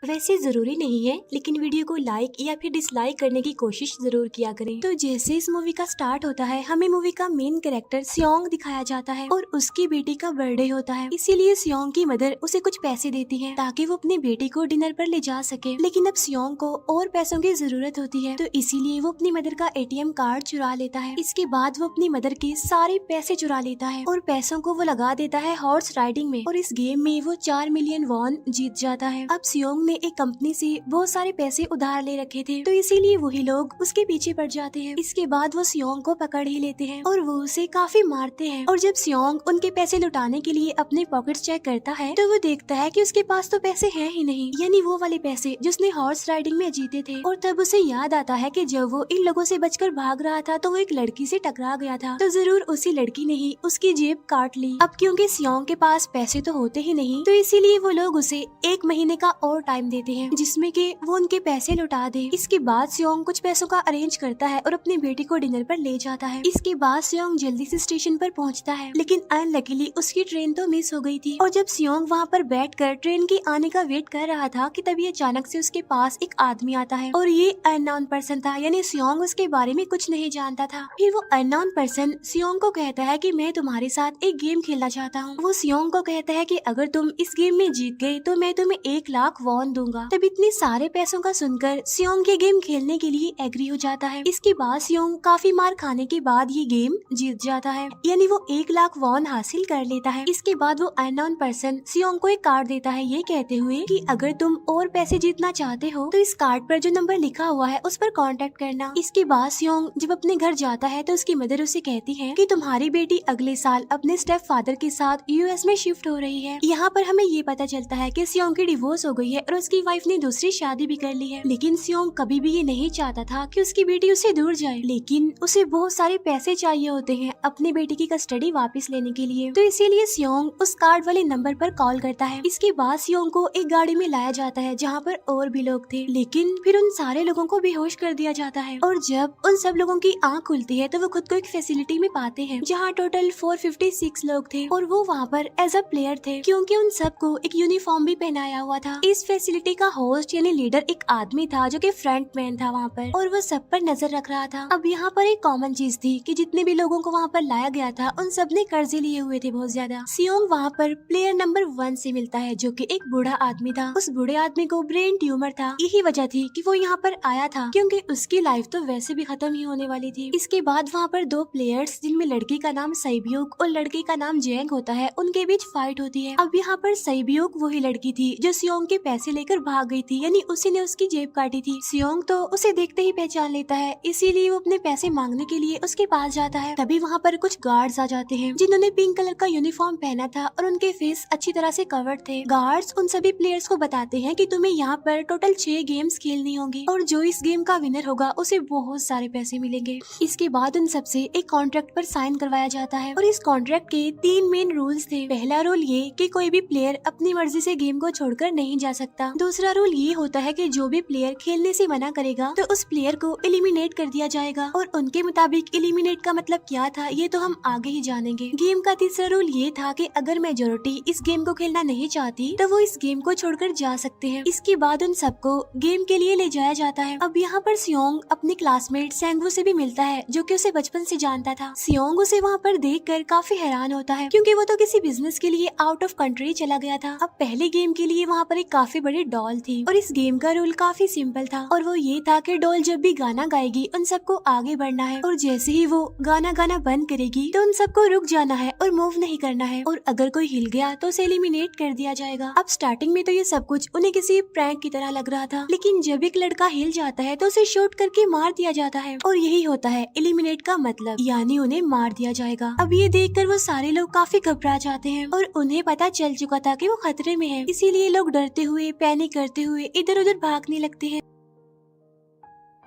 वैसे जरूरी नहीं है, लेकिन वीडियो को लाइक या फिर डिसलाइक करने की कोशिश जरूर किया करें। तो जैसे इस मूवी का स्टार्ट होता है, हमें मूवी का मेन कैरेक्टर सियोंग दिखाया जाता है और उसकी बेटी का बर्थडे होता है। इसीलिए सियोंग की मदर उसे कुछ पैसे देती है ताकि वो अपनी बेटी को डिनर पर ले जा सके। लेकिन अब सियोंग को और पैसों की जरूरत होती है, तो इसीलिए वो अपनी मदर का एटीएम कार्ड चुरा लेता है। इसके बाद वो अपनी मदर के सारे पैसे चुरा लेता है और पैसों को वो लगा देता है हॉर्स राइडिंग में, और इस गेम में वो 4 मिलियन वॉन जीत जाता है। अब सियोंग ने एक कंपनी से बहुत सारे पैसे उधार ले रखे थे, तो इसीलिए वही लोग उसके पीछे पड़ जाते हैं। इसके बाद वो सियोंग को पकड़ ही लेते हैं और वो उसे काफी मारते हैं। और जब सियोंग उनके पैसे लुटाने के लिए अपने पॉकेट्स चेक करता है, तो वो देखता है कि उसके पास तो पैसे हैं ही नहीं, यानी वो वाले पैसे जिसने हॉर्स राइडिंग में जीते थे। और तब उसे याद आता है कि जब वो इन लोगों से बचकर भाग रहा था तो वो एक लड़की से टकरा गया था, तो जरूर उसी लड़की ने ही उसकी जेब काट ली। अब क्योंकि सियोंग के पास पैसे तो होते ही नहीं, तो इसीलिए वो लोग उसे 1 महीने का और टाइम देते हैं जिसमें कि वो उनके पैसे लौटा दे। इसके बाद सियोंग कुछ पैसों का अरेंज करता है और अपनी बेटी को डिनर पर ले जाता है। इसके बाद सियोंग जल्दी से स्टेशन पर पहुंचता है, लेकिन अनलकीली उसकी ट्रेन तो मिस हो गई थी। और जब सियोंग वहां पर बैठकर ट्रेन के आने का वेट कर रहा था कि तभी अचानक से उसके पास एक आदमी आता है, और ये अननोन पर्सन था, यानी सियोंग उसके बारे में कुछ नहीं जानता था। फिर वो अननोन पर्सन सियोंग को कहता है कि मैं तुम्हारे साथ एक गेम खेलना चाहता हूँ। वो सियोंग को कहता है कि अगर तुम इस गेम में जीत गए तो मैं तुम्हें 1 लाख वॉन दूंगा। तब इतने सारे पैसों का सुनकर सियोंग ये गेम खेलने के लिए एग्री हो जाता है। इसके बाद सियोंग काफी मार खाने के बाद ये गेम जीत जाता है, यानी वो 1 लाख वॉन हासिल कर लेता है। इसके बाद वो अननोन पर्सन सियोंग को एक कार्ड देता है, ये कहते हुए कि अगर तुम और पैसे जीतना चाहते हो तो इस कार्ड पर जो नंबर लिखा हुआ है उस पर कांटेक्ट करना। इसके बाद सियोंग जब अपने घर जाता है तो उसकी मदर उसे कहती है कि तुम्हारी बेटी अगले साल अपने स्टेप फादर के साथ यूएस में शिफ्ट हो रही है। यहाँ पर हमें ये पता चलता है कि सियोंग की डिवोर्स हो गई है और उसकी वाइफ ने दूसरी शादी भी कर ली है। लेकिन सियोंग कभी भी ये नहीं चाहता था कि उसकी बेटी उससे दूर जाए, लेकिन उसे बहुत सारे पैसे चाहिए होते हैं अपनी बेटी की कस्टडी वापस लेने के लिए, तो इसीलिए सियोंग उस कार्ड वाले नंबर पर कॉल करता है। इसके बाद सियोंग को एक गाड़ी में लाया जाता है जहाँ पर और भी लोग थे, लेकिन फिर उन सारे लोगों को बेहोश कर दिया जाता है। और जब उन सब लोगों की आँख खुलती है तो वो खुद को एक फैसिलिटी में पाते हैं जहाँ टोटल 456 लोग थे, और वो वहाँ पर एज अ प्लेयर थे क्योंकि उन सबको एक यूनिफॉर्म भी पहनाया हुआ था। इस फैसिलिटी का होस्ट यानी लीडर एक आदमी था जो कि फ्रंट मैन था वहाँ पर, और वो सब पर नजर रख रहा था। अब यहाँ पर एक कॉमन चीज थी कि जितने भी लोगों को वहाँ पर लाया गया था उन सब ने कर्जे लिए हुए थे बहुत ज्यादा। सियोंग वहाँ पर प्लेयर नंबर 1 से मिलता है जो कि एक बूढ़ा आदमी था। उस बूढ़े आदमी को ब्रेन ट्यूमर था, यही वजह थी कि वो यहाँ पर आया था क्योंकि उसकी लाइफ तो वैसे भी खत्म ही होने वाली थी। इसके बाद वहाँ पर 2 प्लेयर्स जिनमें लड़की का नाम सैब्यूक और लड़के का नाम जेंग होता है, उनके बीच फाइट होती है। अब यहाँ पर सैब्यूक वही लड़की थी जो सियोंग के पैसे लेकर भाग गई थी, यानी उसी ने उसकी जेब काटी थी। सियोंग तो उसे देखते ही पहचान लेता है, इसीलिए वो अपने पैसे मांगने के लिए उसके पास जाता है। तभी वहाँ पर कुछ गार्ड्स आ जाते हैं जिन्होंने पिंक कलर का यूनिफॉर्म पहना था और उनके फेस अच्छी तरह से कवर्ड थे। गार्ड्स उन सभी प्लेयर्स को बताते हैं कि तुम्हें यहाँ पर टोटल 6 गेम्स खेलनी होंगी और जो इस गेम का विनर होगा उसे बहुत सारे पैसे मिलेंगे। इसके बाद उन सबसे एक कॉन्ट्रैक्ट पर साइन करवाया जाता है और इस कॉन्ट्रैक्ट के 3 मेन रूल्स थे। पहला रूल ये कि कोई भी प्लेयर अपनी मर्जी से गेम को छोड़कर नहीं जा सकता। दूसरा रूल ये होता है कि जो भी प्लेयर खेलने से मना करेगा तो उस प्लेयर को एलिमिनेट कर दिया जाएगा, और उनके मुताबिक एलिमिनेट का मतलब क्या था ये तो हम आगे ही जानेंगे। गेम का तीसरा रूल ये था कि अगर मेजोरिटी इस गेम को खेलना नहीं चाहती तो वो इस गेम को छोड़कर जा सकते हैं। इसके बाद उन सबको गेम के लिए ले जाया जाता है। अब यहाँ पर सियोंग अपनी क्लासमेट सेंगवू से भी मिलता है जो कि उसे बचपन से जानता था। सियोंग उसे वहाँ पर देखकर काफी हैरान होता है क्योंकि वो तो किसी बिजनेस के लिए आउट ऑफ कंट्री चला गया था। अब पहले गेम के लिए वहाँ पर एक काफी बड़ी डॉल थी और इस गेम का रूल काफी सिंपल था, और वो ये था कि डॉल जब भी गाना गाएगी उन सबको आगे बढ़ना है, और जैसे ही वो गाना गाना बंद करेगी तो उन सबको रुक जाना है और मूव नहीं करना है, और अगर कोई हिल गया तो उसे एलिमिनेट कर दिया जाएगा। अब स्टार्टिंग में तो ये सब कुछ उन्हें किसी प्रैंक की तरह लग रहा था, लेकिन जब एक लड़का हिल जाता है तो उसे शूट करके मार दिया जाता है, और यही होता है एलिमिनेट का मतलब, यानी उन्हें मार दिया जाएगा। अब ये देखकर वो सारे लोग काफी घबरा जाते हैं और उन्हें पता चल चुका था कि वो खतरे में है, इसीलिए लोग डरते हुए पैनिक करते हुए इधर उधर भागने लगते हैं।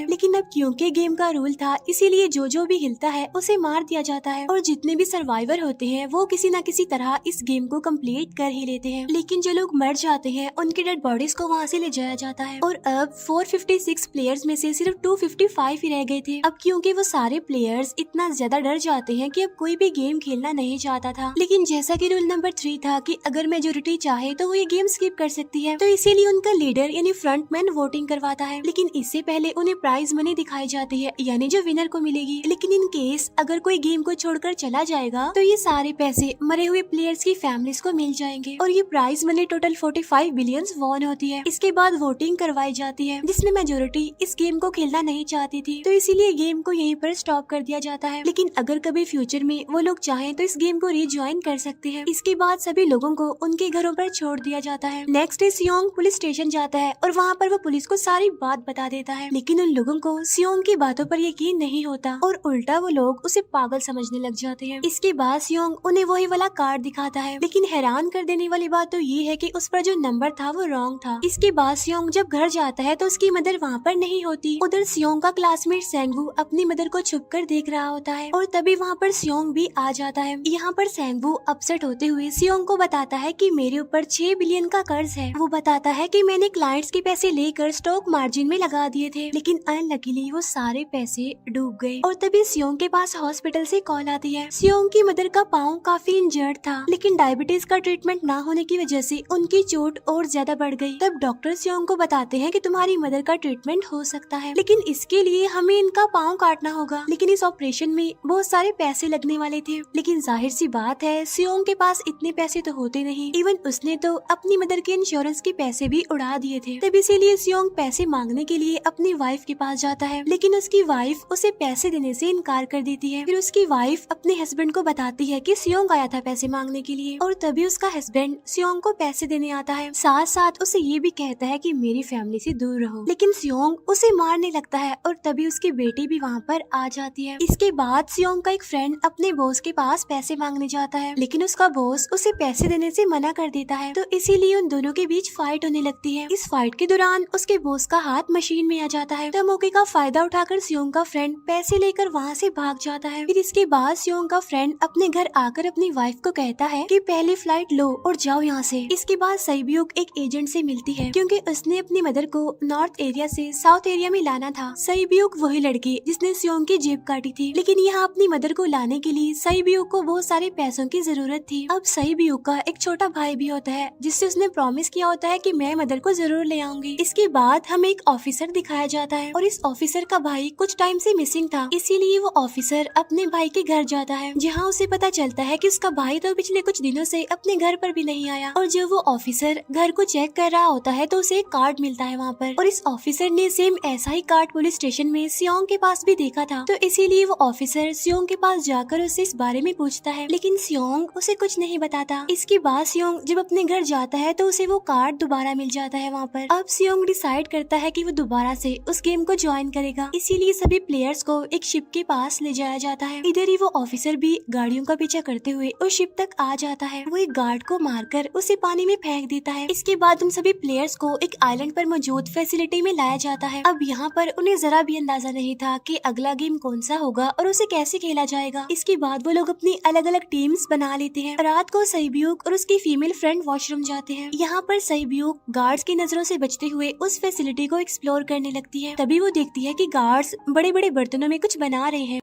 लेकिन अब क्योंकि गेम का रूल था इसीलिए जो भी हिलता है उसे मार दिया जाता है और जितने भी सर्वाइवर होते हैं वो किसी न किसी तरह इस गेम को कंप्लीट कर ही लेते हैं। लेकिन जो लोग मर जाते हैं उनकी डेड बॉडीज को वहाँ से ले जाया जाता है और अब 456 प्लेयर्स में से सिर्फ 255 ही रह गए थे। अब क्योंकि वो सारे प्लेयर्स इतना ज्यादा डर जाते हैं कि अब कोई भी गेम खेलना नहीं चाहता था। लेकिन जैसा कि रूल नंबर 3 था कि अगर मेजोरिटी चाहे तो वो ये गेम स्किप कर सकती है, तो इसीलिए उनका लीडर यानी फ्रंटमैन वोटिंग करवाता है। लेकिन इससे पहले उन्हें प्राइज मनी दिखाई जाती है यानी जो विनर को मिलेगी। लेकिन इन केस अगर कोई गेम को छोड़कर चला जाएगा तो ये सारे पैसे मरे हुए प्लेयर्स की फैमिलीज को मिल जाएंगे और ये prize money total 45 billion won होती है। इसके बाद वोटिंग करवाई जाती है जिसमें मेजोरिटी इस गेम को खेलना नहीं चाहती थी, तो इसीलिए गेम को यहीं पर स्टॉप कर दिया जाता है। लेकिन अगर कभी फ्यूचर में वो लोग चाहें तो इस गेम को रिज्वाइन कर सकते हैं। इसके बाद सभी लोगों को उनके घरों पर छोड़ दिया जाता है। नेक्स्ट डे सियोंग पुलिस स्टेशन जाता है और वहाँ पर वो पुलिस को सारी बात बता देता है। लेकिन उन लोगों को सियोंग की बातों पर यकीन नहीं होता और उल्टा वो लोग उसे पागल समझने लग जाते हैं। इसके बाद सियोंग उन्हें वही वाला कार्ड दिखाता है, लेकिन हैरान कर देने वाली बात तो ये है कि उस पर जो नंबर था वो रॉन्ग था। इसके बाद सियोंग जब घर जाता है तो उसकी मदर वहाँ पर नहीं होती। उधर सियोंग का क्लासमेट सेंगवू अपनी मदर को छुपकर देख रहा होता है और तभी वहाँ पर सियोंग भी आ जाता है। यहाँ पर सेंगवू अपसेट होते हुए सियोंग को बताता है कि मेरे ऊपर 6 बिलियन का कर्ज है। वो बताता है कि मैंने क्लाइंट्स के पैसे लेकर स्टॉक मार्जिन में लगा दिए थे, लेकिन अनलकीली वो सारे पैसे डूब गए। और तभी सियोंग के पास हॉस्पिटल से कॉल आती है। सियोंग की मदर का पाँव काफी इंजर्ड था, लेकिन डायबिटीज का ट्रीटमेंट ना होने की वजह से उनकी चोट और ज्यादा बढ़ गई। तब डॉक्टर सियोंग को बताते हैं कि तुम्हारी मदर का ट्रीटमेंट हो सकता है, लेकिन इसके लिए हमें इनका पाँव काटना होगा। लेकिन इस ऑपरेशन में बहुत सारे पैसे लगने वाले थे। लेकिन जाहिर सी बात है सियोंग के पास इतने पैसे तो होते नहीं। इवन उसने तो अपनी मदर के इंश्योरेंस के पैसे भी उड़ा दिए थे। तब इसीलिए सियोंग पैसे मांगने के लिए अपनी वाइफ के पास जाता है, लेकिन उसकी वाइफ उसे पैसे देने से इनकार कर देती है। फिर उसकी वाइफ अपने हस्बैंड को बताती है कि सियोंग आया था पैसे मांगने के लिए और तभी उसका हस्बैंड सियोंग को पैसे देने आता है। साथ साथ उसे ये भी कहता है कि मेरी फैमिली से दूर रहो। लेकिन सियोंग उसे मारने लगता है और तभी उसकी बेटी भी वहाँ पर आ जाती है। इसके बाद सियोंग का एक फ्रेंड अपने बॉस के पास पैसे मांगने जाता है, लेकिन उसका बॉस उसे पैसे देने से मना कर देता है, तो इसीलिए उन दोनों के बीच फाइट होने लगती है। इस फाइट के दौरान उसके बॉस का हाथ मशीन में आ जाता है, तो मौके का फायदा उठाकर सियोंग का फ्रेंड पैसे लेकर वहाँ से भाग जाता है। फिर इसके बाद सियोंग का फ्रेंड अपने घर आकर अपनी वाइफ को कहता है कि पहली फ्लाइट लो और जाओ यहाँ से। इसके बाद सईब्यूक एक एजेंट से मिलती है क्योंकि उसने अपनी मदर को नॉर्थ एरिया से साउथ एरिया में लाना था। सईब्यूक वही लड़की जिसने सियोंग की जेब काटी थी, लेकिन यहाँ अपनी मदर को लाने के लिए सईब्यूक को बहुत सारे पैसों की जरूरत थी। अब सईब्यूक का एक छोटा भाई भी होता है जिससे उसने प्रॉमिस किया होता है कि मैं मदर को जरूर ले आऊंगी। इसके बाद हमें एक ऑफिसर दिखाया जाता है और इस ऑफिसर का भाई कुछ टाइम से मिसिंग था, इसीलिए वो ऑफिसर अपने भाई के घर जाता है, जहाँ उसे पता चलता है कि उसका भाई तो पिछले कुछ दिनों से अपने घर पर भी नहीं आया। और जब वो ऑफिसर घर को चेक कर रहा होता है तो उसे एक कार्ड मिलता है वहाँ पर, और इस ऑफिसर ने सेम ऐसा ही कार्ड पुलिस स्टेशन में सियोंग के पास भी देखा था, तो इसीलिए वो ऑफिसर सियोंग के पास जाकर उससे इस बारे में पूछता है, लेकिन सियोंग उसे कुछ नहीं बताता। इसके बाद सियोंग जब अपने घर जाता है तो उसे वो कार्ड दोबारा मिल जाता है वहाँ पर। अब सियोंग डिसाइड करता है कि वो दोबारा से उस गेम को ज्वाइन करेगा, इसीलिए सभी प्लेयर्स को एक शिप के पास ले जाया जाता है। इधर ही वो ऑफिसर भी गाड़ियों का पीछा करते हुए उस शिप तक आ जाता है। वो एक गार्ड को मारकर उसे पानी में फेंक देता है। इसके बाद उन सभी प्लेयर्स को एक आइलैंड पर मौजूद फैसिलिटी में लाया जाता है। अब यहाँ पर उन्हें जरा भी अंदाजा नहीं था कि अगला गेम कौन सा होगा और उसे कैसे खेला जाएगा। इसके बाद वो लोग अपनी अलग अलग टीम्स बना लेते हैं। रात को सईब्यूक और उसकी फीमेल फ्रेंड वॉशरूम जाते हैं। यहाँ पर सईब्यूक गार्ड्स की नजरों से बचते हुए उस फैसिलिटी को एक्सप्लोर करने लगती है। तभी वो देखती है कि गार्ड्स बड़े बड़े बर्तनों में कुछ बना रहे हैं,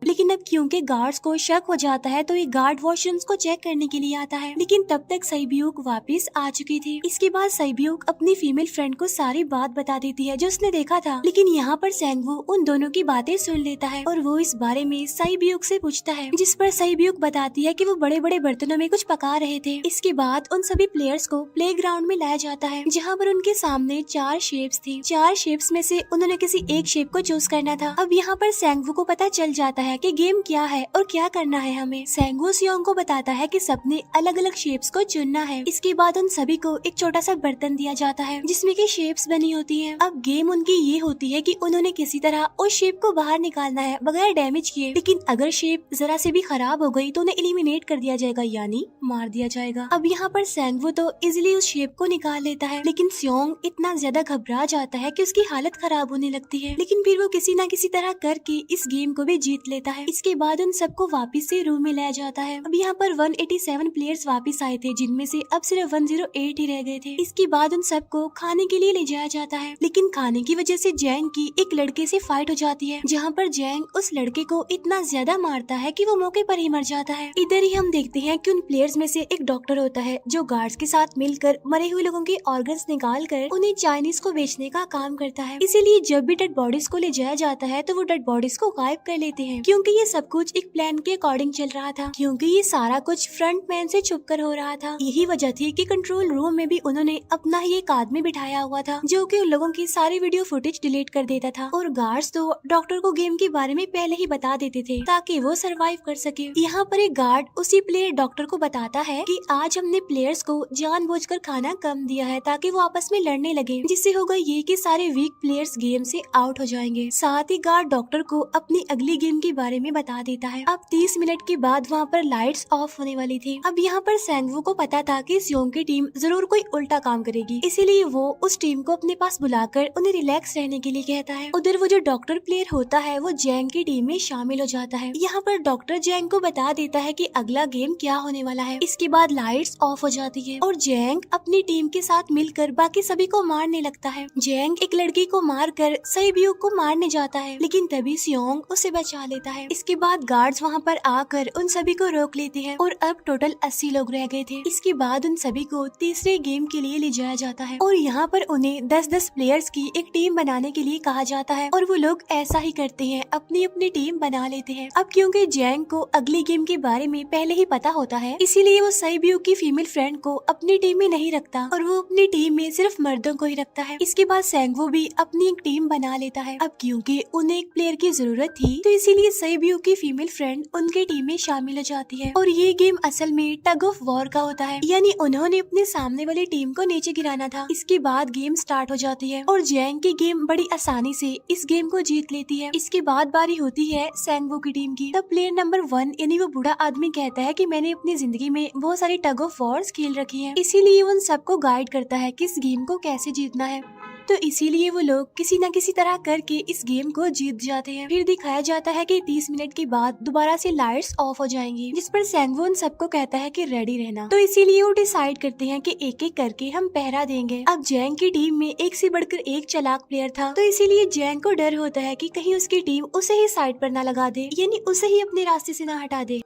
लेकिन अब क्योंकि गार्ड्स को शक हो जाता है तो ये गार्ड वॉशरूम्स को चेक करने के लिए आता है, लेकिन तब तक सईब्यूक वापस आ चुकी थी। इसके बाद सईब्यूक अपनी फीमेल फ्रेंड को सारी बात बता देती है जो उसने देखा था, लेकिन यहाँ पर सेंगवू उन दोनों की बातें सुन लेता है और वो इस बारे में सईब्यूक से पूछता है, जिस पर सईब्यूक बताती है कि वो बड़े बड़े बर्तनों में कुछ पका रहे थे। इसके बाद उन सभी प्लेयर्स को प्ले ग्राउंड में लाया जाता है, जहाँ पर उनके सामने 4 शेप्स थी। 4 शेप्स में से उन्होंने किसी एक शेप को चूज करना था। अब यहाँ पर सेंगवू को पता चल जाता है कि गेम क्या है और क्या करना है हमें। सेंगवू सियोंग को बताता है कि सबने अलग अलग शेप्स को चुनना है। इसके बाद उन सभी को एक छोटा सा बर्तन दिया जाता है जिसमें की शेप्स बनी होती है। अब गेम उनकी ये होती है कि उन्होंने किसी तरह उस शेप को बाहर निकालना है बगैर डैमेज किए, लेकिन अगर शेप जरा से भी खराब हो गई तो उन्हें एलिमिनेट कर दिया जाएगा, यानी मार दिया जाएगा। अब यहाँ पर सेंगवू तो इजिली उस शेप को निकाल लेता है, लेकिन सियोंग इतना ज्यादा घबरा जाता है कि उसकी हालत खराब होने लगती है, लेकिन फिर वो किसी न किसी तरह करके इस गेम को भी जीत लेता है। इसके बाद उन सबको वापस से रूम में लाया जाता है। अब यहाँ पर 187 प्लेयर्स वापस आए थे, जिनमें से अब सिर्फ 108 ही रह गए थे। इसके बाद उन सबको खाने के लिए ले जाया जाता है, लेकिन खाने की वजह से जैंग की एक लड़के से फाइट हो जाती है, जहाँ पर जैंग उस लड़के को इतना ज्यादा मारता है कि वो मौके पर ही मर जाता है। इधर ही हम देखते हैं कि उन प्लेयर्स में से एक डॉक्टर होता है जो गार्ड्स के साथ मिलकर मरे हुए लोगों के ऑर्गन्स निकाल कर उन्हें चाइनीज को बेचने का काम करता है। इसीलिए जब भी डेड बॉडीज को ले जाया जाता है तो वो डेड बॉडीज को गायब कर लेते हैं, क्योंकि ये सब कुछ एक प्लान के अकॉर्डिंग चल रहा था, क्योंकि ये सारा कुछ फ्रंट मैन से छुप कर हो रहा था। यही वजह थी कि कंट्रोल रूम में भी उन्होंने अपना ही एक आदमी बिठाया हुआ था जो कि उन लोगों की सारी वीडियो फुटेज डिलीट कर देता था, और गार्ड्स तो डॉक्टर को गेम के बारे में पहले ही बता देते थे ताकि वो सरवाइव कर सके। यहाँ पर एक गार्ड उसी प्लेयर डॉक्टर को बताता है कि आज हमने प्लेयर्स को जानबूझकर खाना कम दिया है ताकि वो आपस में लड़ने लगे, जिससे होगा ये कि सारे वीक प्लेयर्स गेम से आउट हो जाएंगे। साथ ही गार्ड डॉक्टर को अपनी अगली गेम के बारे में बता देता है। अब 30 मिनट के बाद वहाँ पर लाइट्स ऑफ होने वाली थी। अब यहाँ पर सेंगवू को पता था कि सियोंग की टीम जरूर कोई उल्टा काम करेगी, इसीलिए वो उस टीम को अपने पास बुलाकर उन्हें रिलैक्स रहने के लिए कहता है। उधर वो जो डॉक्टर प्लेयर होता है वो जैंग की टीम में शामिल हो जाता है। यहाँ पर डॉक्टर जैंग को बता देता है कि अगला गेम क्या होने वाला है। इसके बाद लाइट्स ऑफ हो जाती है और जैंग अपनी टीम के साथ मिलकर बाकी सभी को मारने लगता है। जैंग एक लड़की को मारकर सईब्यू को मारने जाता है, लेकिन तभी सियोंग उसे बचा लेता है। इसके बाद गार्ड्स वहाँ पर आकर उन सभी को रोक लेते हैं और अब टोटल 80 लोग रह गए थे। इसके बाद उन सभी को तीसरे गेम के लिए ले जाया जाता है और यहाँ पर उन्हें 10-10 प्लेयर्स की एक टीम बनाने के लिए कहा जाता है, और वो लोग ऐसा ही करते हैं, अपनी अपनी टीम बना लेते हैं। अब क्योंकि जैंग को अगली गेम के बारे में पहले ही पता होता है, इसीलिए वो सईब्यू की फीमेल फ्रेंड को अपनी टीम में नहीं रखता और वो अपनी टीम में सिर्फ मर्दों को ही रखता है। इसके बाद सेंगवू भी अपनी एक टीम बना लेता है। अब क्योंकि उन्हें एक प्लेयर की जरूरत थी तो इसीलिए सईब्यू की फीमेल फ्रेंड उनके टीम में शामिल हो जाती है, और ये गेम असल में टग ऑफ वॉर का होता है, यानी उन्होंने अपने सामने वाली टीम को नीचे गिराना था। इसके बाद गेम स्टार्ट हो जाती है और जैंग की गेम बड़ी आसानी से इस गेम को जीत लेती है। इसके बाद बारी होती है सेंगवू की टीम की। तब प्लेयर नंबर 1 यानी वो बूढ़ा आदमी कहता है कि मैंने अपनी जिंदगी में बहुत सारी टग ऑफ वॉर्स खेल रखी हैं, इसीलिए उन सबको गाइड करता है कि इस गेम को कैसे जीतना है। तो इसीलिए वो लोग किसी न किसी तरह करके इस गेम को जीत जाते हैं। फिर दिखाया जाता है कि 30 मिनट के बाद दोबारा से लाइट्स ऑफ हो जाएंगी, जिस पर सेंगवू उन सबको कहता है कि रेडी रहना। तो इसीलिए वो डिसाइड करते हैं कि एक एक करके हम पहरा देंगे। अब जैंग की टीम में एक से बढ़कर एक चालाक प्लेयर था, तो इसीलिए जैंग को डर होता है कि कहीं उसकी टीम उसे ही साइड पर न लगा दे, यानी उसे ही अपने रास्ते से न हटा दे।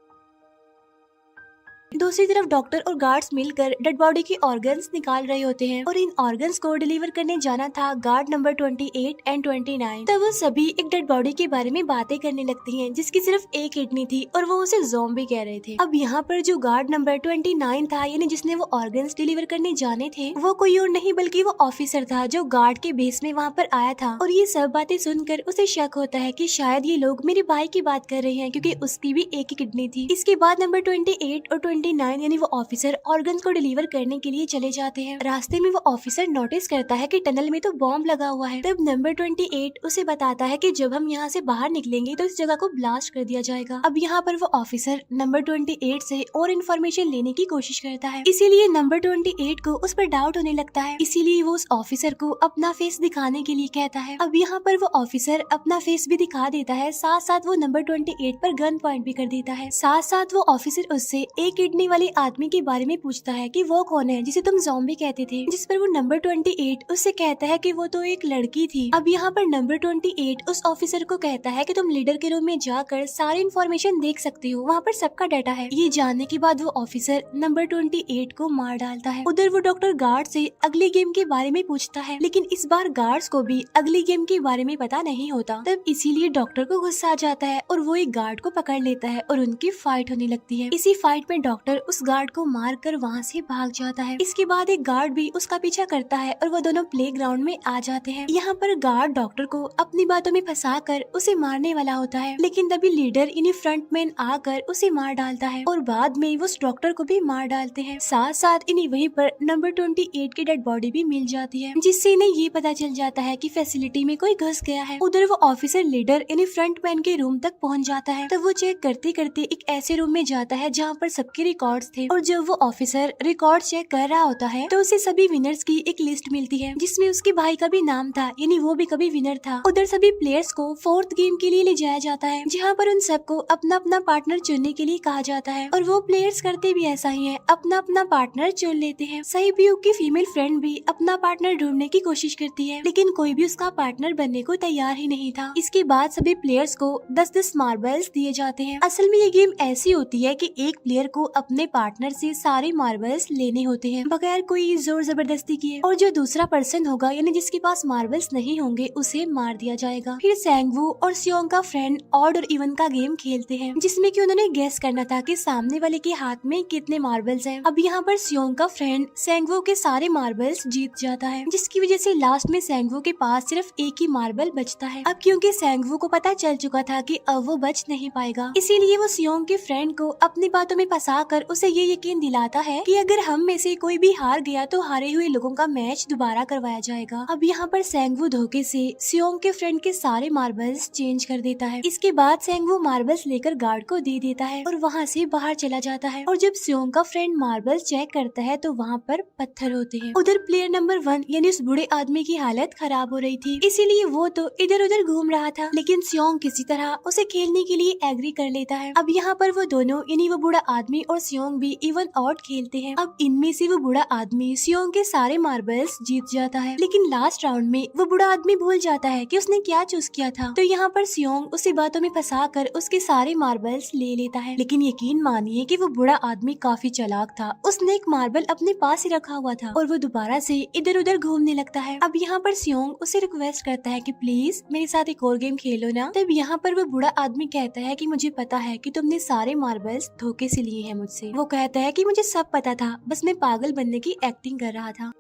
दूसरी तरफ डॉक्टर और गार्ड्स मिलकर डेड बॉडी की ऑर्गन्स निकाल रहे होते हैं और इन ऑर्गन्स को डिलीवर करने जाना था गार्ड नंबर 28 एंड 29। तब वो सभी एक डेड बॉडी के बारे में बातें करने लगती हैं जिसकी सिर्फ एक किडनी थी और वो उसे ज़ॉम्बी कह रहे थे। अब यहाँ पर जो गार्ड नंबर 29 था, यानी जिसने वो ऑर्गन्स डिलीवर करने जाने थे, वो कोई और नहीं बल्कि वो ऑफिसर था जो गार्ड के बेस में वहाँ पर आया था। और ये सब बातें सुनकर उसे शक होता है कि शायद ये लोग मेरे भाई की बात कर रहे हैं, क्योंकि उसकी भी एक ही किडनी थी। इसके बाद नंबर 28 और 29 यानी वो ऑफिसर ऑर्गन्स को डिलीवर करने के लिए चले जाते हैं। रास्ते में वो ऑफिसर नोटिस करता है कि टनल में तो बॉम्ब लगा हुआ है। तब नंबर 28 उसे बताता है कि जब हम यहाँ से बाहर निकलेंगे तो इस जगह को ब्लास्ट कर दिया जाएगा। अब यहाँ पर वो ऑफिसर नंबर 28 से और इन्फॉर्मेशन लेने की कोशिश करता है, इसीलिए नंबर 28 को उस पर डाउट होने लगता है, इसीलिए वो उस ऑफिसर को अपना फेस दिखाने के लिए कहता है। अब यहाँ पर वो ऑफिसर अपना फेस भी दिखा देता है, साथ साथ वो नंबर 28 पर गन पॉइंट भी कर देता है। साथ साथ वो ऑफिसर उससे एक किडनी वाले आदमी के बारे में पूछता है कि वो कौन है जिसे तुम ज़ॉम्बी कहते थे, जिस पर वो नंबर 28 उससे कहता है कि वो तो एक लड़की थी। अब यहाँ पर नंबर 28 उस ऑफिसर को कहता है कि तुम लीडर के रूम में जाकर सारी इन्फॉर्मेशन देख सकते हो, वहाँ पर सबका डाटा है। ये जानने के बाद वो ऑफिसर नंबर 28 को मार डालता है। उधर वो डॉक्टर गार्ड से अगली गेम के बारे में पूछता है, लेकिन इस बार गार्ड्स को भी अगली गेम के बारे में पता नहीं होता। तब इसीलिए डॉक्टर को गुस्सा आ जाता है और वो एक गार्ड को पकड़ लेता है और उनकी फाइट होने लगती है। इसी फाइट में डॉक्टर डॉक्टर उस गार्ड को मार कर वहाँ से भाग जाता है। इसके बाद एक गार्ड भी उसका पीछा करता है और वो दोनों प्लेग्राउंड में आ जाते हैं। यहाँ पर गार्ड डॉक्टर को अपनी बातों में फंसा कर उसे मारने वाला होता है, लेकिन तभी लीडर यानी फ्रंटमैन आकर उसे मार डालता है और बाद में वो उस डॉक्टर को भी मार डालते हैं। साथ साथ इन्हें वहीं पर नंबर 28 की डेड बॉडी भी मिल जाती है, जिससे इन्हें ये पता चल जाता है कि फैसिलिटी में कोई घुस गया है। उधर वो ऑफिसर लीडर यानी फ्रंटमैन के रूम तक पहुंच जाता है। तब वो चेक करते करते एक ऐसे रूम में जाता है जहाँ पर सबके रिकॉर्ड्स थे, और जब वो ऑफिसर रिकॉर्ड चेक कर रहा होता है तो उसे सभी विनर्स की एक लिस्ट मिलती है, जिसमें उसके भाई का भी नाम था, यानी वो भी कभी विनर था। उधर सभी प्लेयर्स को 4th गेम के लिए ले जाया जाता है, जहाँ पर उन सबको अपना अपना पार्टनर चुनने के लिए कहा जाता है, और वो प्लेयर्स करते भी ऐसा ही है, अपना अपना पार्टनर चुन लेते हैं। सहीब्यूक की फीमेल फ्रेंड भी अपना पार्टनर ढूंढने की कोशिश करती है, लेकिन कोई भी उसका पार्टनर बनने को तैयार ही नहीं था। इसके बाद सभी प्लेयर्स को 10-10 मार्बल्स दिए जाते हैं। असल में ये गेम ऐसी होती है कि एक प्लेयर को अपने पार्टनर से सारे मार्बल्स लेने होते हैं बगैर कोई जोर जबरदस्ती किए, और जो दूसरा पर्सन होगा यानी जिसके पास मार्बल्स नहीं होंगे उसे मार दिया जाएगा। फिर सैंगवू और सियोंग का फ्रेंड ऑड और इवन का गेम खेलते हैं, जिसमें कि उन्होंने गेस करना था कि सामने वाले के हाथ में कितने मार्बल्स हैं। अब यहाँ पर सियोंग का फ्रेंड सैंगवू के सारे मार्बल्स जीत जाता है, जिसकी वजह से लास्ट में सैंगवू के पास सिर्फ एक ही मार्बल बचता है। अब क्योंकि सैंगवू को पता चल चुका था कि अब वो बच नहीं पाएगा, इसीलिए वो सियोंग के फ्रेंड को अपनी बातों में फंसा कर उसे ये यकीन दिलाता है कि अगर हम में से कोई भी हार गया तो हारे हुए लोगों का मैच दोबारा करवाया जाएगा। अब यहाँ पर सैंगवू धोखे से सियोंग के फ्रेंड के सारे मार्बल्स चेंज कर देता है। इसके बाद सैंगवू मार्बल्स लेकर गार्ड को दे देता है और वहाँ से बाहर चला जाता है, और जब सियोंग का फ्रेंड मार्बल्स चेक करता है तो वहाँ पर पत्थर होते हैं। उधर प्लेयर नंबर 1 यानी उस बूढ़े आदमी की हालत खराब हो रही थी, इसीलिए वो तो इधर उधर घूम रहा था, लेकिन सियोंग किसी तरह उसे खेलने के लिए एग्री कर लेता है। अब यहाँ पर वो दोनों यानी वो बूढ़ा आदमी और सियोंग भी इवन आउट खेलते हैं। अब इनमें से वो बूढ़ा आदमी सियोंग के सारे मार्बल्स जीत जाता है, लेकिन लास्ट राउंड में वो बूढ़ा आदमी भूल जाता है कि उसने क्या चूज किया था। तो यहाँ पर सियोंग उसे बातों में फंसा कर उसके सारे मार्बल्स ले लेता है, लेकिन यकीन मानिए कि वो बूढ़ा आदमी काफी चालाक था। उसने एक मार्बल अपने पास ही रखा हुआ था और वो दोबारा से इधर उधर घूमने लगता है। अब यहाँ पर सियोंग उसे रिक्वेस्ट करता है कि प्लीज मेरे साथ एक और गेम खेलो ना। तब यहाँ पर वो बूढ़ा आदमी कहता है कि मुझे पता है कि तुमने सारे मार्बल्स धोखे से लिए हैं मुझसे। वो कहता है कि मुझे सब पता था, बस मैं पागल बनने की एक्टिंग कर रहा था।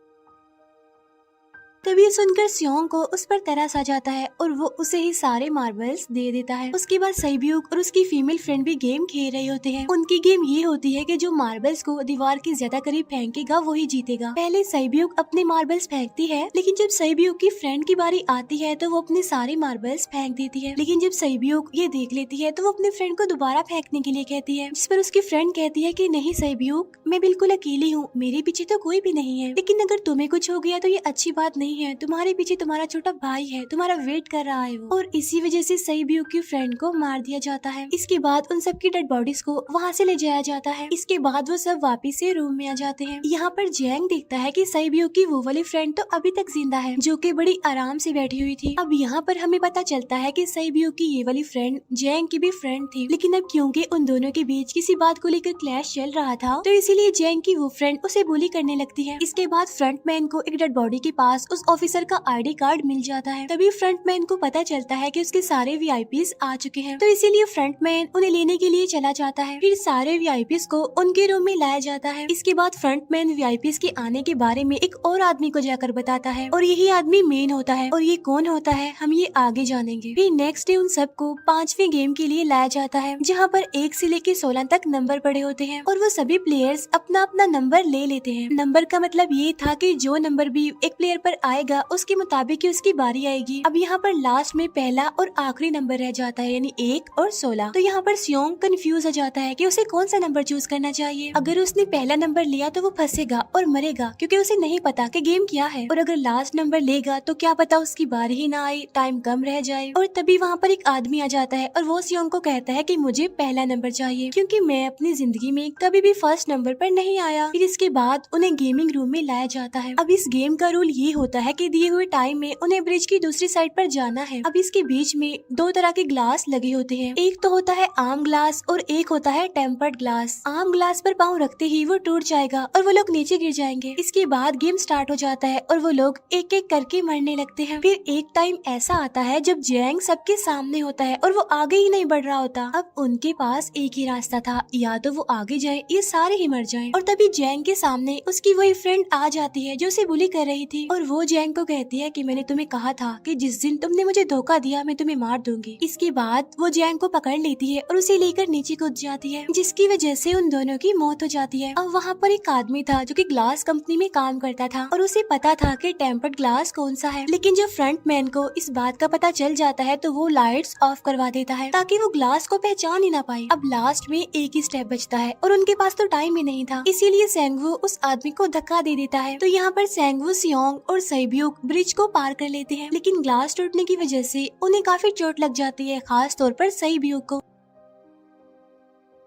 तभी सुनकर सियोंग को उस पर तरस आ जाता है और वो उसे ही सारे मार्बल्स दे देता है। उसके बाद सहीब्यूक और उसकी फीमेल फ्रेंड भी गेम खेल रहे होते हैं। उनकी गेम ये होती है कि जो मार्बल्स को दीवार के ज्यादा करीब फेंकेगा वो ही जीतेगा। पहले सहीब्यूक अपने मार्बल्स फेंकती है, लेकिन जब सहीब्यूक की फ्रेंड की बारी आती है तो वो अपने सारे मार्बल्स फेंक देती है। लेकिन जब सहीब्यूक ये देख लेती है तो वो अपने फ्रेंड को दोबारा फेंकने के लिए कहती है, जिस पर उसकी फ्रेंड कहती है कि नहीं सहीब्यूक, मैं बिल्कुल अकेली हूँ, मेरे पीछे तो कोई भी नहीं है, लेकिन अगर तुम्हें कुछ हो गया तो ये अच्छी बात नहीं है, तुम्हारे पीछे तुम्हारा छोटा भाई है, तुम्हारा वेट कर रहा है वो। और इसी वजह से सहीब्यूक की फ्रेंड को मार दिया जाता है। इसके बाद उन सबकी डेड बॉडीज को वहाँ से ले जाया जाता है। इसके बाद वो सब वापिस से रूम में आ जाते हैं। यहाँ पर जैंग देखता है कि सहीब्यूक की वो वाली फ्रेंड तो अभी तक जिंदा है, जो कि बड़ी आराम से बैठी हुई थी। अब यहाँ पर हमें पता चलता है कि सहीब्यूक की ये वाली फ्रेंड जैंग की भी फ्रेंड थी, लेकिन अब क्योंकि उन दोनों के बीच किसी बात को लेकर क्लैश चल रहा था तो इसीलिए जैंग की वो फ्रेंड उसे बुली करने लगती है। इसके बाद फ्रंटमैन को एक डेड बॉडी के पास उस ऑफिसर का आईडी कार्ड मिल जाता है। तभी फ्रंटमैन को पता चलता है कि उसके सारे वीआईपीज आ चुके हैं, तो इसीलिए फ्रंटमैन उन्हें लेने के लिए चला जाता है। फिर सारे वीआईपीज को उनके रूम में लाया जाता है। इसके बाद फ्रंटमैन वीआईपीज के आने के बारे में एक और आदमी को जाकर बताता है, और यही आदमी मेन होता है। और ये कौन होता है हम ये आगे जानेंगे। फिर नेक्स्ट डे उन सबको 5वें गेम के लिए लाया जाता है, जहाँ पर 1 से लेकर 16 तक नंबर पड़े होते हैं, और वो सभी प्लेयर्स अपना अपना नंबर ले लेते हैं। नंबर का मतलब ये था कि जो नंबर भी एक प्लेयर पर आएगा उसके मुताबिक उसकी बारी आएगी। अब यहाँ पर लास्ट में पहला और आखिरी नंबर रह जाता है, यानी 1 और 16। तो यहाँ पर सियोंग कंफ्यूज हो जाता है कि उसे कौन सा नंबर चूज करना चाहिए। अगर उसने पहला नंबर लिया तो वो फंसेगा और मरेगा, क्योंकि उसे नहीं पता कि गेम क्या है। और अगर लास्ट नंबर लेगा तो क्या पता उसकी बारी ही ना आए, टाइम कम रह जाए। और तभी वहाँ पर एक आदमी आ जाता है और वो सियोंग को कहता है कि मुझे पहला नंबर चाहिए, क्योंकि मैं अपनी जिंदगी में कभी भी फर्स्ट नंबर पर नहीं आया। फिर इसके बाद उन्हें गेमिंग रूम में लाया जाता है। अब इस गेम का रूल ये होता है कि दिए हुए टाइम में उन्हें ब्रिज की दूसरी साइड पर जाना है। अब इसके बीच में दो तरह के ग्लास लगे होते हैं, एक तो होता है आम ग्लास और एक होता है टेम्पर्ड ग्लास। आम ग्लास पर पाँव रखते ही वो टूट जाएगा और वो लोग नीचे गिर जाएंगे। इसके बाद गेम स्टार्ट हो जाता है और वो लोग एक एक करके मरने लगते हैं। फिर एक टाइम ऐसा आता है जब जैंग सबके सामने होता है और वो आगे ही नहीं बढ़ रहा होता। अब उनके पास एक ही रास्ता था, या तो वो आगे जाए या सारे ही मर जाएं। और तभी जैंग के सामने उसकी वही फ्रेंड आ जाती है जो उसे बुली कर रही थी, और वो जैंग को कहती है कि मैंने तुम्हें कहा था कि जिस दिन तुमने मुझे धोखा दिया मैं तुम्हें मार दूंगी। इसके बाद वो जैंग को पकड़ लेती है और उसे लेकर नीचे कूद जाती है, जिसकी वजह से उन दोनों की मौत हो जाती है। अब वहाँ पर एक आदमी था जो कि ग्लास कंपनी में काम करता था और उसे पता था कि टेम्पर्ड ग्लास कौन सा है, लेकिन जब फ्रंट मैन को इस बात का पता चल जाता है तो वो लाइट्स ऑफ करवा देता है ताकि वो ग्लास को पहचान ही ना पाए। अब लास्ट में एक ही स्टेप बचता है और उनके पास तो टाइम ही नहीं था, इसीलिए सेंगवू उस आदमी को धक्का दे देता है। तो यहाँ पर सेंगवू, सियोंग और सैब्यूक ब्रिज को पार कर लेते हैं, लेकिन ग्लास टूटने की वजह से उन्हें काफी चोट लग जाती है, खास तौर पर सैब्यूक को।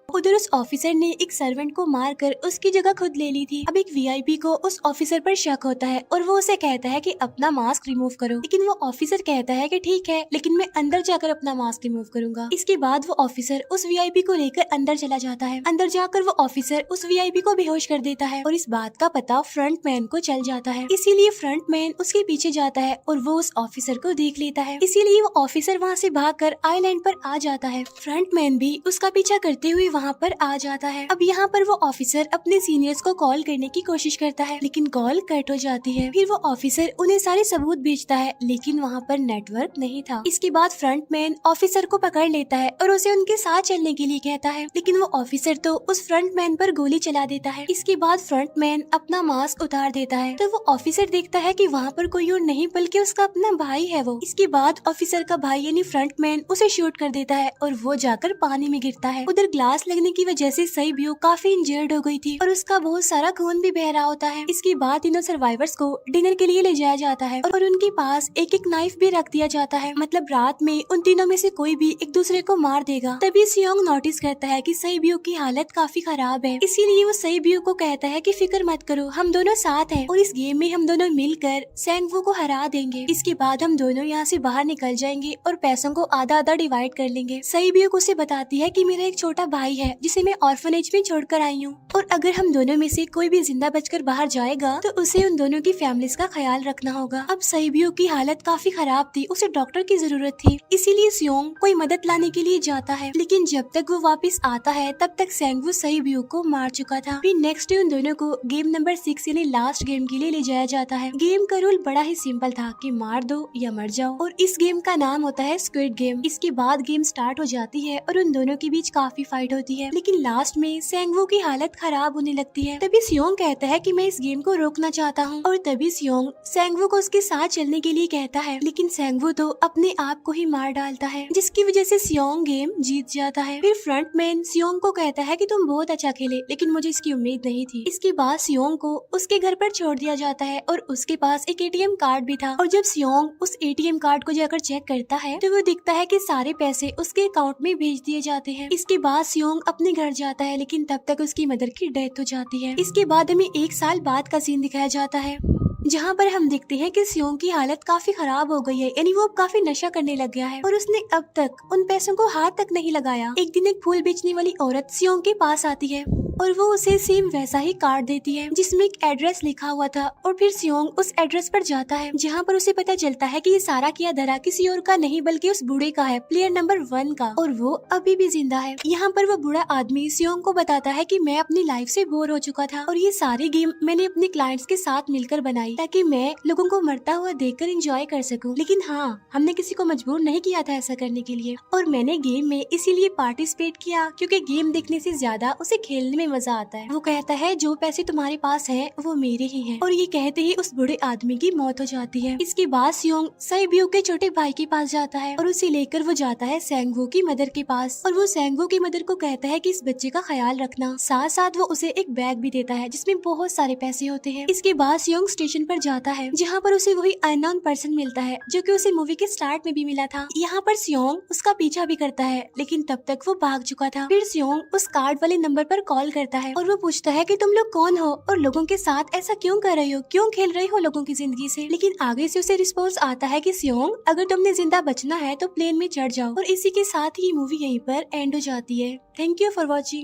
उधर उस ऑफिसर ने एक सर्वेंट को मारकर उसकी जगह खुद ले ली थी। अब एक वीआईपी को उस ऑफिसर पर शक होता है और वो उसे कहता है कि अपना मास्क रिमूव करो, लेकिन वो ऑफिसर कहता है कि ठीक है, लेकिन मैं अंदर जाकर अपना मास्क रिमूव करूंगा। इसके बाद वो ऑफिसर उस वीआईपी को लेकर अंदर चला जाता है। अंदर जाकर वो ऑफिसर उस वीआईपी को बेहोश कर देता है और इस बात का पता फ्रंट मैन को चल जाता है, इसीलिए फ्रंट मैन उसके पीछे जाता है और वो उस ऑफिसर को देख लेता है, इसीलिए वो ऑफिसर वहाँ से भागकर आइलैंड पर आ जाता है। फ्रंट मैन भी उसका पीछा करते हुए वहाँ पर आ जाता है। अब यहाँ पर वो ऑफिसर अपने सीनियर्स को कॉल करने की कोशिश करता है, लेकिन कॉल कट हो जाती है। फिर वो ऑफिसर उन्हें सारे सबूत भेजता है, लेकिन वहाँ पर नेटवर्क नहीं था। इसके बाद फ्रंट मैन ऑफिसर को पकड़ लेता है और उसे उनके साथ चलने के लिए कहता है, लेकिन वो ऑफिसर तो उस फ्रंट मैन पर गोली चला देता है। इसके बाद फ्रंट मैन अपना मास्क उतार देता है, तो वो ऑफिसर देखता है कि वहाँ पर कोई और नहीं बल्कि उसका अपना भाई है वो। इसके बाद ऑफिसर का भाई यानी फ्रंट मैन उसे शूट कर देता है और वो जाकर पानी में गिरता है। उधर ग्लास लगने की वजह से सैब्यूक काफी इंजर्ड हो गई थी और उसका बहुत सारा खून भी बह रहा होता है। इसके बाद तीनों सर्वाइवर्स को डिनर के लिए ले जाया जाता है और उनके पास एक एक नाइफ भी रख दिया जाता है, मतलब रात में उन तीनों में से कोई भी एक दूसरे को मार देगा। तभी सियोंग नोटिस करता है कि सैब्यूक की हालत काफी खराब है, इसीलिए वो सैब्यूक को कहता है कि फिक्र मत करो, हम दोनों साथ हैं और इस गेम में हम दोनों मिलकर सेंगवू को हरा देंगे। इसके बाद हम दोनों यहाँ से बाहर निकल जाएंगे और पैसों को आधा आधा डिवाइड कर लेंगे। सैब्यूक उसे बताती है कि मेरा एक छोटा भाई है जिसे मैं ऑर्फनेज में छोड़कर आई हूँ, और अगर हम दोनों में से कोई भी जिंदा बचकर बाहर जाएगा तो उसे उन दोनों की फैमिलीज का ख्याल रखना होगा। अब सैब्यूक की हालत काफी खराब थी, उसे डॉक्टर की जरूरत थी, इसीलिए सियोंग कोई मदद लाने के लिए जाता है, लेकिन जब तक वो वापस आता है तब तक सेंगवू सैब्यूक को मार चुका था। फिर नेक्स्ट डे उन दोनों को गेम नंबर 6 यानी लास्ट गेम के लिए ले जाया जाता है। गेम का रूल बड़ा ही सिंपल था कि मार दो या मर जाओ, और इस गेम का नाम होता है स्क्विड गेम। इसके बाद गेम स्टार्ट हो जाती है और उन दोनों के बीच काफी फाइट होती है, लेकिन लास्ट में सेंगवू की हालत खराब होने लगती है। तभी सियोंग कहता है कि मैं इस गेम को रोकना चाहता हूँ, और तभी सियोंग सेंगवू को उसके साथ चलने के लिए कहता है, लेकिन सेंगवू तो अपने आप को ही मार डालता है, जिसकी वजह से सियोंग गेम जीत जाता है। फिर फ्रंट मैन सियोंग को कहता है कि तुम बहुत अच्छा खेले, लेकिन मुझे इसकी उम्मीद नहीं थी। इसके बाद सियोंग को उसके घर पर छोड़ दिया जाता है और उसके पास एक एटीएम कार्ड भी था, और जब सियोंग उस एटीएम कार्ड को जाकर चेक करता है तो वो दिखता है कि सारे पैसे उसके अकाउंट में भेज दिए जाते हैं। इसके बाद सियोंग अपने घर जाता है, लेकिन तब तक उसकी मदर की डेथ हो जाती है। इसके बाद हमें 1 साल बाद का सीन दिखाया जाता है, जहाँ पर हम देखते हैं कि सियोंग की हालत काफी खराब हो गई है, यानी वो अब काफी नशा करने लग गया है और उसने अब तक उन पैसों को हाथ तक नहीं लगाया। एक दिन एक फूल बेचने वाली औरत सियोंग के पास आती है और वो उसे सेम वैसा ही कार्ड देती है जिसमें एक एड्रेस लिखा हुआ था, और फिर सियोंग उस एड्रेस पर जाता है, जहाँ पर उसे पता चलता है कि ये सारा किया धरा किसी और का नहीं बल्कि उस बूढ़े का है, प्लेयर नंबर 1 का, और वो अभी भी जिंदा है। यहाँ पर वो बूढ़ा आदमी सियोंग को बताता है कि मैं अपनी लाइफ से बोर हो चुका था और ये सारी गेम मैंने अपने क्लाइंट्स के साथ मिलकर बनाई ताकि मैं लोगों को मरता हुआ देखकर एंजॉय कर सकूं, लेकिन हाँ, हमने किसी को मजबूर नहीं किया था ऐसा करने के लिए, और मैंने गेम में इसीलिए पार्टिसिपेट किया क्योंकि गेम देखने से ज्यादा उसे खेलने में मजा आता है। वो कहता है जो पैसे तुम्हारे पास है वो मेरे ही हैं, और ये कहते ही उस बूढ़े आदमी की मौत हो जाती है। इसके बाद सियोंग सैब्यूक के छोटे भाई के पास जाता है और उसे लेकर वो जाता है सेंगवू की मदर के पास, और वो सेंगवू की मदर को कहता है कि इस बच्चे का ख्याल रखना, साथ साथ वो उसे एक बैग भी देता है जिसमें बहुत सारे पैसे होते हैं। इसके बाद सियोंग स्टेशन पर जाता है, जहाँ पर उसे वही अननोन पर्सन मिलता है जो कि उसे मूवी के स्टार्ट में भी मिला था। यहाँ पर सियोंग उसका पीछा भी करता है, लेकिन तब तक वो भाग चुका था। फिर सियोंग उस कार्ड वाले नंबर पर कॉल करता है और वो पूछता है कि तुम लोग कौन हो और लोगों के साथ ऐसा क्यों कर रहे हो, क्यों खेल रहे हो लोगों की जिंदगी से। लेकिन आगे से उसे रिस्पॉन्स आता है कि सियोंग, अगर तुमने जिंदा बचना है तो प्लेन में चढ़ जाओ। और इसी के साथ ही मूवी यहीं पर एंड हो जाती है। Thank you for watching.